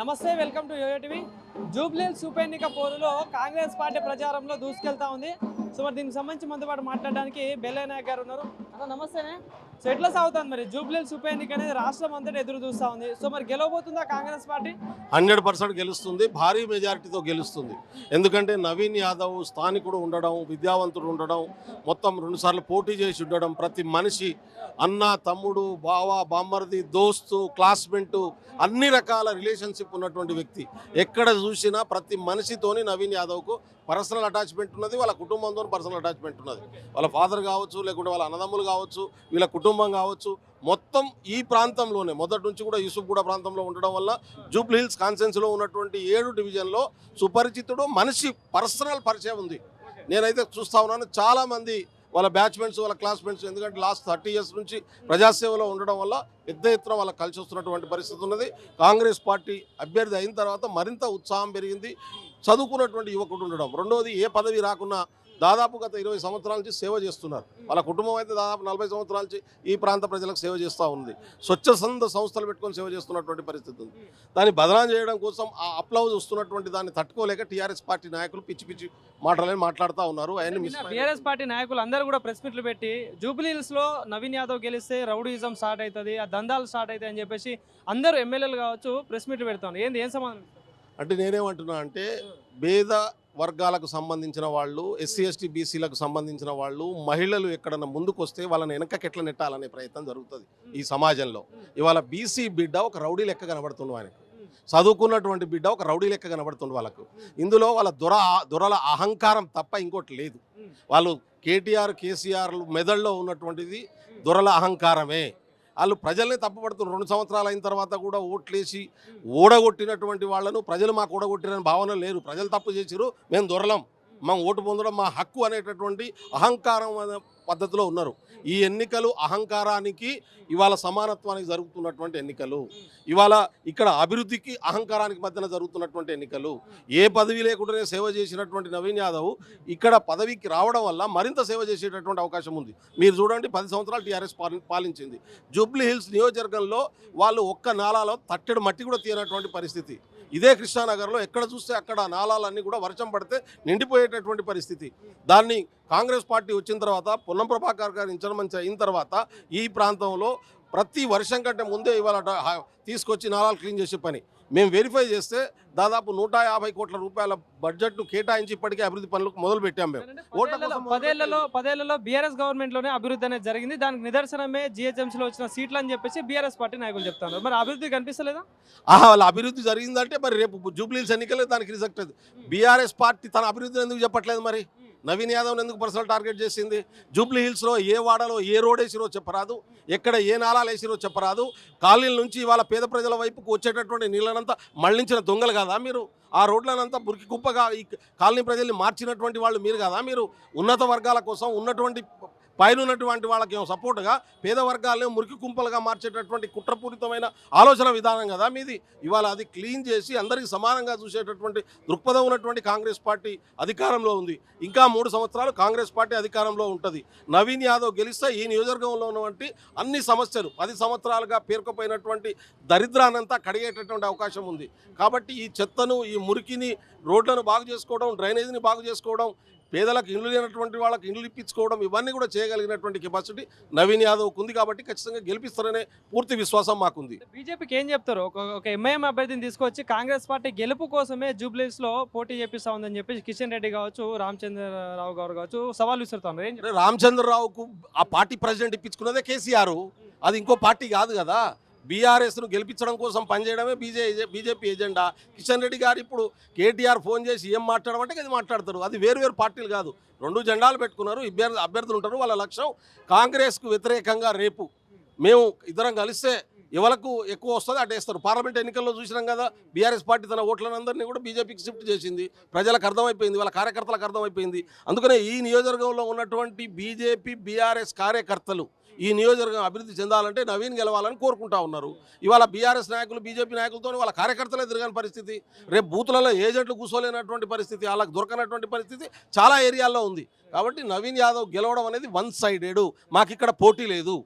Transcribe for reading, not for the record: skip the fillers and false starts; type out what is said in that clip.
నమస్తే, welcome to Yoyo TV. Jubilee Hills ఉప ఎన్నిక పోరులో కాంగ్రెస్ పార్టీ ప్రచారంలో దూసుకెళ్తా ఉంది. సో మరి దీనికి సంబంధించి మనతో పాటు మాట్లాడడానికి బెల్లయ్య నాయక్ గారు ఉన్నారు. అన్న నమస్తేనే. సో ఎట్లా సాగుతుంది మరి జూబ్లీహిల్స్ ఉప ఎన్నిక అనేది రాష్ట్రం అంతటా ఎదురు చూస్తూ ఉంది. సో మరి గెలవబోతుందా కాంగ్రెస్ పార్టీ? 100% గెలుస్తుంది, భారీ మెజారిటీతో గెలుస్తుంది. ఎందుకంటే నవీన్ యాదవ్ స్థానికుడు ఉండడం, విద్యావంతుడు ఉండడం, మొత్తం 2 సార్లు పోటీ చేసి ఉండడం, ప్రతి మనిషి అన్న, తమ్ముడు, బావ, బామ్మర్ది, దోస్తు, క్లాస్మేట్ అన్ని రకాల రిలేషన్షిప్ ఉన్నటువంటి వ్యక్తి. ఎక్కడ చూసినా ప్రతి మనిషితోని నవీన్ యాదవ్కు పర్సనల్ అటాచ్మెంట్ ఉన్నది, వాళ్ళ కుటుంబంతో పర్సనల్ అటాచ్మెంట్ ఉన్నది. వాళ్ళ ఫాదర్ కావచ్చు, లేకుంటే వాళ్ళ అన్నదమ్ములు కావచ్చు, వీళ్ళ కుటుంబం కావచ్చు, మొత్తం ఈ ప్రాంతంలోనే మొదటి నుంచి కూడా యూసుఫ్గూడ ప్రాంతంలో ఉండడం వల్ల జూబ్లీహిల్స్ కాన్స్టిట్యున్సీలో ఉన్నటువంటి 7 డివిజన్లో సుపరిచితుడు మనిషి పర్సనల్ పరిచయం ఉంది. నేనైతే చూస్తా ఉన్నాను చాలామంది వాళ్ళ బ్యాచ్మెంట్స్, వాళ్ళ క్లాస్మేట్స్, ఎందుకంటే లాస్ట్ 30 ఇయర్స్ నుంచి ప్రజాసేవలో ఉండడం వల్ల పెద్ద ఎత్తున వాళ్ళకి కలిసి వస్తున్నటువంటి పరిస్థితి ఉన్నది. కాంగ్రెస్ పార్టీ అభ్యర్థి అయిన తర్వాత మరింత ఉత్సాహం పెరిగింది. చదువుకున్నటువంటి యువకుడు ఉండడం, రెండోది ఏ పదవి రాకున్నా దాదాపు గత 20 సంవత్సరాల నుంచి సేవ చేస్తున్నారు. వాళ్ళ కుటుంబం అయితే దాదాపు 40 సంవత్సరాల నుంచి ఈ ప్రాంత ప్రజలకు సేవ చేస్తూ ఉంది. స్వచ్ఛంద సంస్థలు పెట్టుకొని సేవ చేస్తున్నటువంటి పరిస్థితి ఉంది. దాన్ని బదనాం చేయడం కోసం ఆ అప్లౌజ్ వస్తున్నటువంటి దాన్ని తట్టుకోలేక టీఆర్ఎస్ పార్టీ నాయకులు పిచ్చి పిచ్చి మాటలని మాట్లాడుతూ ఉన్నారు. టీఆర్ఎస్ పార్టీ నాయకులు అందరూ కూడా ప్రెస్ మీట్లు పెట్టి జూబ్లీహిల్స్లో నవీన్ యాదవ్ గెలిస్తే రౌడీయిజం స్టార్ట్ అవుతుంది, ఆ దందాలు స్టార్ట్ అవుతాయి అని చెప్పేసి అందరూ ఎమ్మెల్యేలు కావచ్చు ప్రెస్ మీట్లు పెడతాను. ఏం సమాధానం అంటే నేనేమంటున్నా అంటే పేద వర్గాలకు సంబంధించిన వాళ్ళు, ఎస్సీ ఎస్టీ బీసీలకు సంబంధించిన వాళ్ళు, మహిళలు ఎక్కడన్నా ముందుకు వస్తే వాళ్ళని వెనకకి ఎట్లా నెట్టాలనే ప్రయత్నం జరుగుతుంది ఈ సమాజంలో. ఇవాళ బీసీ బిడ్డ ఒక రౌడీ లెక్క కనబడుతుంది, ఆయనకు చదువుకున్నటువంటి బిడ్డ ఒక రౌడీ లెక్క కనబడుతుంది వాళ్ళకు. ఇందులో వాళ్ళ దొరల అహంకారం తప్ప ఇంకోటి లేదు. వాళ్ళు కేటీఆర్, కేసీఆర్ మెదడులో ఉన్నటువంటిది దొరల అహంకారమే. వాళ్ళు ప్రజల్ని తప్పుపడుతున్నారు. 2 సంవత్సరాలు అయిన తర్వాత కూడా ఓట్లేసి ఓడగొట్టినటువంటి వాళ్ళను ప్రజలు మాకు ఓడగొట్టిరని భావన లేరు. ప్రజలు తప్పు చేసిరు, మేము దొరలం, మేము ఓటు పొందడం మా హక్కు అనేటటువంటి అహంకారం పద్ధతిలో ఉన్నారు. ఈ ఎన్నికలు అహంకారానికి, ఇవాళ సమానత్వానికి జరుగుతున్నటువంటి ఎన్నికలు. ఇవాళ ఇక్కడ అభివృద్ధికి అహంకారానికి మధ్యన జరుగుతున్నటువంటి ఎన్నికలు. ఏ పదవి లేకుండానే సేవ చేసినటువంటి నవీన్ యాదవ్ ఇక్కడ పదవికి రావడం వల్ల మరింత సేవ చేసేటటువంటి అవకాశం ఉంది. మీరు చూడండి, 10 సంవత్సరాలు టీఆర్ఎస్ పాలించింది. జూబ్లీహిల్స్ నియోజకవర్గంలో వాళ్ళు ఒక్క నాలాలో తట్టెడు మట్టి కూడా తీయనటువంటి పరిస్థితి. ఇదే కృష్ణానగర్లో ఎక్కడ చూస్తే అక్కడ నాలాలన్నీ కూడా వర్షం పడితే నిండిపోయేటటువంటి పరిస్థితి. దాన్ని కాంగ్రెస్ పార్టీ వచ్చిన తర్వాత, పొన్నం ప్రభాకర్ గారు ఇన్ఛార్జ్ అయిన తర్వాత ఈ ప్రాంతంలో ప్రతి వర్షం కంటే ముందే ఇవాళ తీసుకొచ్చి నాలాలు క్లీన్ చేసే పని మేము వెరిఫై చేస్తే దాదాపు 150 కోట్ల రూపాయల బడ్జెట్ను కేటాయించి ఇప్పటికే అభివృద్ధి పనులకు మొదలు పెట్టాం. మేము 10 బీఆర్ఎస్ గవర్నమెంట్లోనే అభివృద్ధి అనేది జరిగింది. దానికి నిదర్శనమే జిహెచ్ఎంసీలో వచ్చిన సీట్లు అని చెప్పేసి బీఆర్ఎస్ పార్టీ నాయకులు చెప్తారు. మరి అభివృద్ధి కనిపిస్తలేదా? వాళ్ళ అభివృద్ధి జరిగిందంటే మరి రేపు జూబ్లీహిల్స్ ఎన్నికలే దానికి రిజల్ట్. బీఆర్ఎస్ పార్టీ తన అభివృద్ధిని ఎందుకు చెప్పట్లేదు? మరి నవీన్ యాదవ్ని ఎందుకు పర్సనల్ టార్గెట్ చేసింది? జూబ్లీహిల్స్లో ఏ వాడలో ఏ రోడ్ వేసిరో చెప్పరాదు, ఎక్కడ ఏ నాలాలు వేసిరో చెప్పరాదు. కాలనీల నుంచి ఇవాళ పేద ప్రజల వైపుకు వచ్చేటటువంటి నీళ్ళనంతా మళ్లించిన దొంగలు కాదా మీరు? ఆ రోడ్లనంతా మురికి కుప్పగా ఈ కాలనీ ప్రజల్ని మార్చినటువంటి వాళ్ళు మీరు కాదా? మీరు ఉన్నత వర్గాల కోసం ఉన్నటువంటి పైన ఉన్నటువంటి వాళ్ళకి సపోర్ట్గా పేద వర్గాలను మురికి కుంపలుగా మార్చేటటువంటి కుట్రపూరితమైన ఆలోచన విధానం కదా మీది. ఇవాళ అది క్లీన్ చేసి అందరికీ సమానంగా చూసేటటువంటి దృక్పథం ఉన్నటువంటి కాంగ్రెస్ పార్టీ అధికారంలో ఉంది. ఇంకా 3 సంవత్సరాలు కాంగ్రెస్ పార్టీ అధికారంలో ఉంటుంది. నవీన్ యాదవ్ గెలిస్తే ఈ నియోజకవర్గంలో ఉన్నటువంటి అన్ని సమస్యలు 10 సంవత్సరాలుగా పేరుకుపోయినటువంటి దరిద్రానంతా కడిగేటటువంటి అవకాశం ఉంది. కాబట్టి ఈ చెత్తను, ఈ మురికిని, రోడ్లను బాగు చేసుకోవడం, డ్రైనేజీని బాగు చేసుకోవడం, పేదలకు ఇండ్లు లేనటువంటి వాళ్ళకి ఇండ్లు ఇప్పించుకోవడం, ఇవన్నీ కూడా చేయగలిగినటువంటి కెపాసిటీ నవీన్ యాదవ్కు ఉంది. కాబట్టి ఖచ్చితంగా గెలిపిస్తారనే పూర్తి విశ్వాసం మాకుంది. బీజేపీకి ఏం చెప్తారు? ఒక ఎంఐఎం అభ్యర్థిని తీసుకొచ్చి కాంగ్రెస్ పార్టీ గెలుపు కోసమే జూబ్లీహిల్స్లో పోటీ చేపిస్తా ఉందని చెప్పేసి కిషన్ రెడ్డి కావచ్చు, రామచంద్రరావు గారు కావచ్చు సవాల్ విసురుతున్నారు. రామచంద్రరావుకు ఆ పార్టీ ప్రెసిడెంట్ ఇప్పించుకున్నదే కేసీఆర్, అది ఇంకో పార్టీ కాదు కదా. బీఆర్ఎస్ను గెలిపించడం కోసం పనిచేయడమే బీజేపీ ఎజెండా. కిషన్ రెడ్డి గారు ఇప్పుడు కేటీఆర్ ఫోన్ చేసి ఏం మాట్లాడమంటే అది మాట్లాడతారు. అది వేరు పార్టీలు కాదు, 2 జెండాలు పెట్టుకున్నారు, అభ్యర్థులు ఉంటారు. వాళ్ళ లక్ష్యం కాంగ్రెస్కు వ్యతిరేకంగా రేపు మేము ఇద్దరం కలిస్తే ఎవరికి ఎక్కువ వస్తుంది అటేస్తారు. పార్లమెంట్ ఎన్నికల్లో చూసినాం కదా, బీఆర్ఎస్ పార్టీ తన ఓట్లందరినీ కూడా బీజేపీకి షిఫ్ట్ చేసింది. ప్రజలకు అర్థమైపోయింది, వాళ్ళ కార్యకర్తలకు అర్థమైపోయింది. అందుకనే ఈ నియోజకవర్గంలో ఉన్నటువంటి బీజేపీ, బీఆర్ఎస్ కార్యకర్తలు ఈ నియోజకవర్గం అభివృద్ధి చెందాలంటే నవీన్ గెలవాలని కోరుకుంటా ఉన్నారు. ఇవాళ బీఆర్ఎస్ నాయకులు, బీజేపీ నాయకులతో వాళ్ళ కార్యకర్తలే తిరగని పరిస్థితి, రేపు బూతులలో ఏజెంట్లు కూర్చోలేనటువంటి పరిస్థితి, వాళ్ళకి దొరకనటువంటి పరిస్థితి చాలా ఏరియాల్లో ఉంది. కాబట్టి నవీన్ యాదవ్ గెలవడం అనేది 1 సైడెడ్, మాకు ఇక్కడ పోటీ లేదు.